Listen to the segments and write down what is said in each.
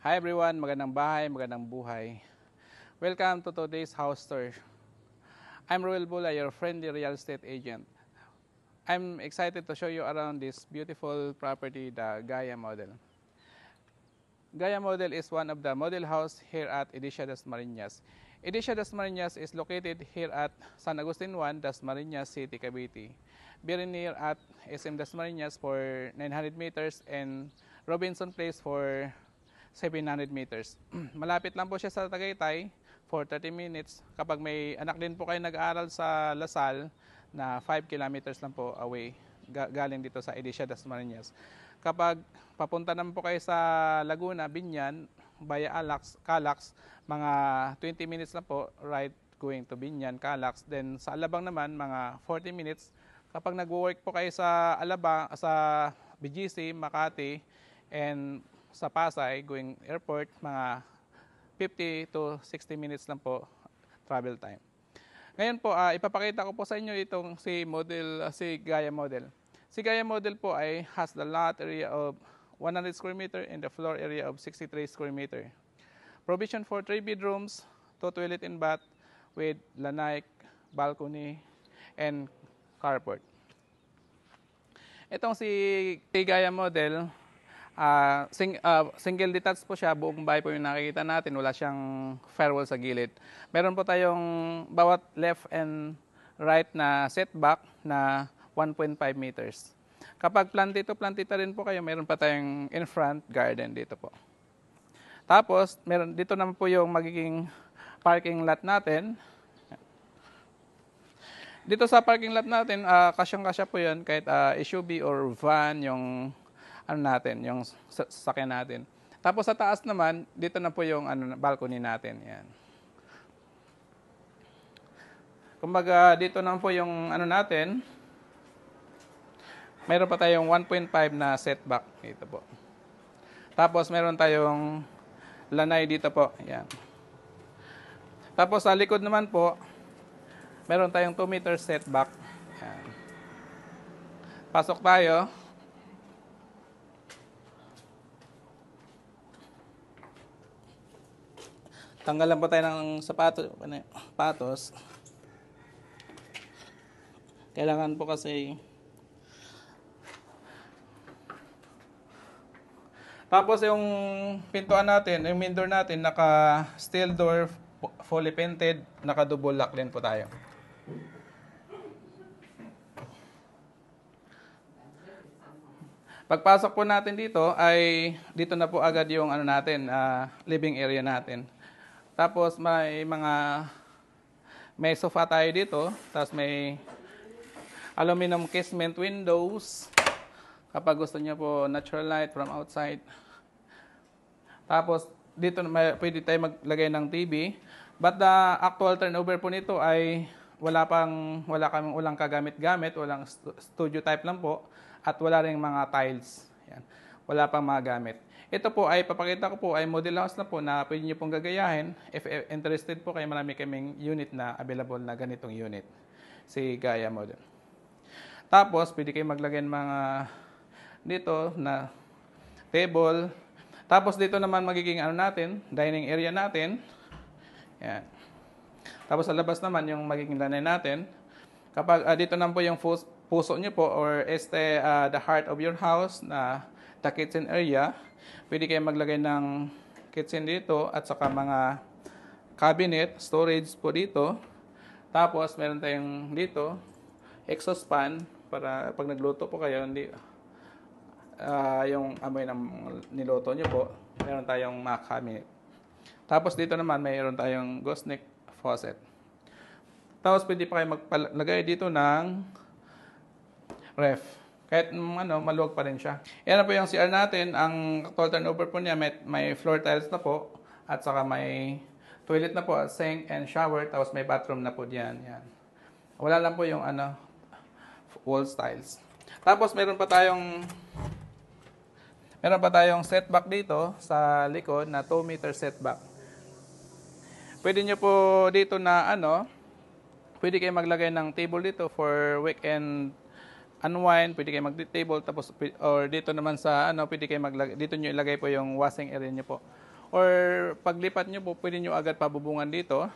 Hi everyone, magandang bahay, magandang buhay. Welcome to today's house tour. I'm Ruel Bula, your friendly real estate agent. I'm excited to show you around this beautiful property, the Gaia Model. Gaia Model is one of the model house here at Edicia Das Marinas. Edicia Das Marinas is located here at San Agustin 1, Das Marinas City, Cavite. Very near at SM Das Marinas for 900 meters and Robinson Place for 700 meters. Malapit lang po siya sa Tagaytay for 30 minutes. Kapag may anak din po kayo nag-aaral sa Lasal na 5 kilometers lang po away galing dito sa Edicia Das Marinas. Kapag papunta naman po kayo sa Laguna, Binyan, via Calax, mga 20 minutes lang po right going to Binyan, Calax. Then sa Alabang naman, mga 40 minutes. Kapag nag-work po kayo sa Alabang, sa BGC, Makati, and sa Pasay, going airport, mga 50 to 60 minutes lang po travel time. Ngayon po, ipapakita ko po sa inyo itong si Gaia Model. Si Gaia Model po ay has the lot area of 100 square meter and the floor area of 63 square meter. Provision for 3 bedrooms, 2 toilet and bath with lanai, balcony, and carport. Itong si Gaia Model, single detached po siya, buong bahay po yung nakikita natin, wala siyang firewall sa gilid. Meron po tayong bawat left and right na setback na 1.5 meters. Kapag plantita rin po kayo, meron pa tayong in front garden dito po. Tapos, dito naman po yung magiging parking lot natin. Dito sa parking lot natin, kasyang-kasya po yan kahit SUV or van yung yung sasakyan natin. Tapos sa taas naman, dito na po yung balcony natin. Yan. Kumbaga, dito naman po yung natin. Meron pa tayong 1.5 na setback dito po. Tapos meron tayong lanai dito po. Yan. Tapos sa likod naman po, meron tayong 2 meter setback. Yan. Pasok tayo. Tanggalan po tayo ng sapatos. Kailangan po kasi. Tapos yung pintuan natin, yung main door natin, naka steel door, fully painted, naka double lock din po tayo. Pagpasok po natin dito ay dito na po agad yung living area natin. Tapos may sofa tayo dito, tapos may aluminum casement windows. Kapag gusto niyo po natural light from outside. Tapos dito pwede tayo maglagay ng TV. But the actual turnover po nito ay walang kagamit-gamit, walang studio type lang po at wala ring mga tiles. Yan. Wala pang mga gamit. Ito po ay papakita ko po ay model house na po na pwede niyo pong gagayahin. If interested po kayo, marami kaming unit na available na ganitong unit. Si Gaia Model. Tapos pwede kayo maglagay ng mga dito na table. Tapos dito naman magiging dining area natin. Yan. Tapos sa labas naman yung magiging lanai natin. Kapag dito naman po yung puso nyo po or the heart of your house na the kitchen area, pwede kayo maglagay ng kitchen dito at saka mga cabinet, storage po dito. Tapos meron tayong dito exhaust fan para pag nagluto po kayo, yung amoy ng niluto nyo po, meron tayong mga cabinet. Tapos dito naman, mayroon tayong gooseneck faucet. Tapos pwede pa kayo maglagay dito ng ref. Kahit maluwag pa rin siya. Yan na po yung CR natin. Ang total turnover po niya, may floor tiles na po. At saka may toilet na po, sink and shower. Tapos may bathroom na po diyan. Yan. Wala lang po yung wall tiles. Tapos meron pa tayong setback dito sa likod na 2 meter setback. Pwede nyo po dito na pwede kayo maglagay ng table dito for weekend unwind. Pwede kayo mag-table tapos or dito naman sa pwede kayo maglagay dito nyo ilagay po yung washing area nyo po. Or paglipat nyo po, pwede nyo agad pabubungan dito.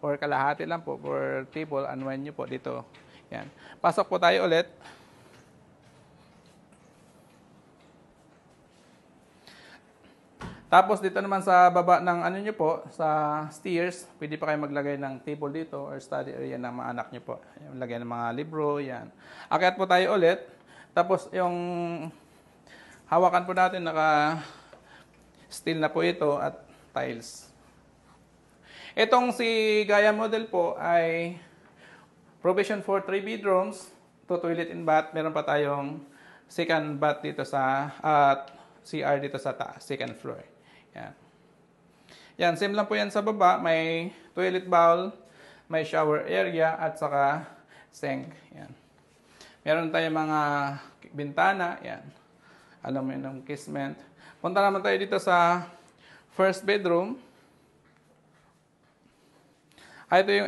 Or kalahati lang po for table, unwind nyo po dito. Yan. Pasok po tayo ulit. Tapos dito naman sa baba ng ano nyo po, sa stairs, pwede pa kayo maglagay ng table dito or study area ng mga anak nyo po. Lagay ng mga libro, yan. Akyat po tayo ulit. Tapos yung hawakan po natin, naka-steel na po ito at tiles. Itong si Gaia model po ay provision for 3 bedrooms, 2 toilet and bath. Meron pa tayong second bath dito sa CR dito sa second floor. Yan. Yan, same lang po yan sa baba. May toilet bowl, may shower area, at saka sink. Yan. Meron tayong mga bintana. Yan. Alam mo yun, ng casement. Punta naman tayo dito sa first bedroom.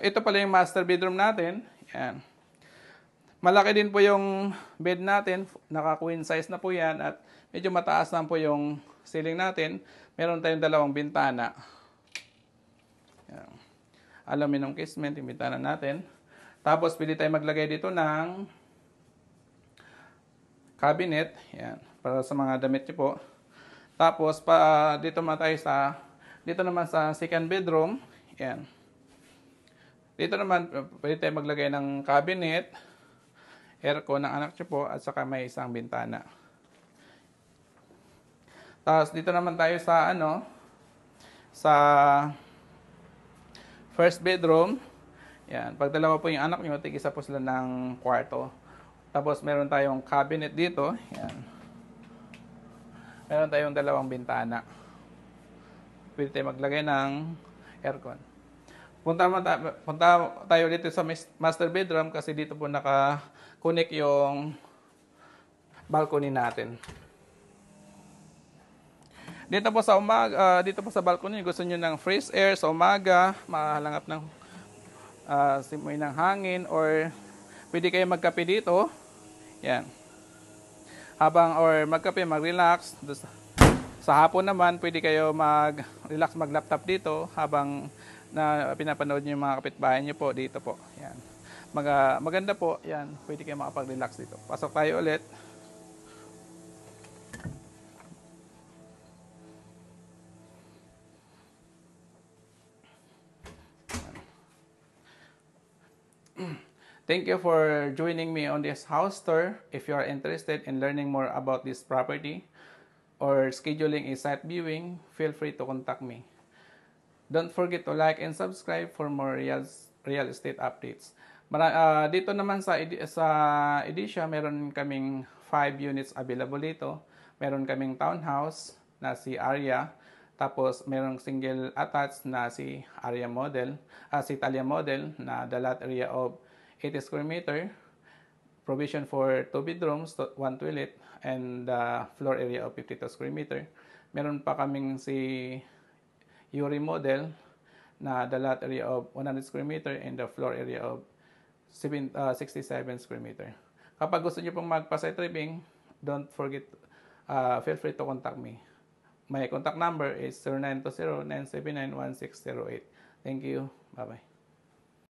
Ito pala yung master bedroom natin. Yan. Malaki din po yung bed natin. Naka-queen size na po yan. At medyo mataas lang po yung ceiling natin. Meron tayong 2 bintana. Yan. Aluminum casement yung bintana natin. Tapos pwede tayo maglagay dito ng cabinet. Yan. Para sa mga damit nyo po. Tapos dito naman sa second bedroom. Yan. Dito naman pwede tayo maglagay ng cabinet, aircon ng anak nyo po, at saka may isang bintana. Tapos dito naman tayo sa sa first bedroom. Yan, pag dalawa po yung anak nyo, tig-isa po sila ng kwarto. Tapos meron tayong cabinet dito. Yan. Meron tayong 2 bintana. Pwede tayo maglagay ng aircon. Punta tayo dito sa master bedroom kasi dito po naka-connect yung balcony natin. Dito po sa balcony, gusto niyo ng fresh air sa umaga, mahalangap ng simoy ng hangin, or pwede kayo magkape dito. Yan. Magkape, mag-relax. Sa hapon naman, pwede kayo mag-relax, mag-laptop dito habang pinapanood niyo yung mga kapitbahay niyo po dito po. Yan. Maganda po. Yan. Pwede kayo makapag-relax dito. Pasok tayo ulit. Thank you for joining me on this house tour. If you are interested in learning more about this property or scheduling a site viewing, feel free to contact me. Don't forget to like and subscribe for more real estate updates. Dito naman sa Edisha, meron kaming 5 units available dito. Meron kaming townhouse na si Aria. Tapos merong single attached na si Aria model, si Talia model na the lot area of 80 square meter, provision for 2 bedrooms, 1 toilet, and floor area of 52 square meter. Meron pa kaming si Yuri model na the lot area of 100 square meter and the floor area of 67 square meter. Kapag gusto niyo pong magpa-site tripping, don't forget, feel free to contact me. My contact number is 0920-979-1608. Thank you. Bye-bye.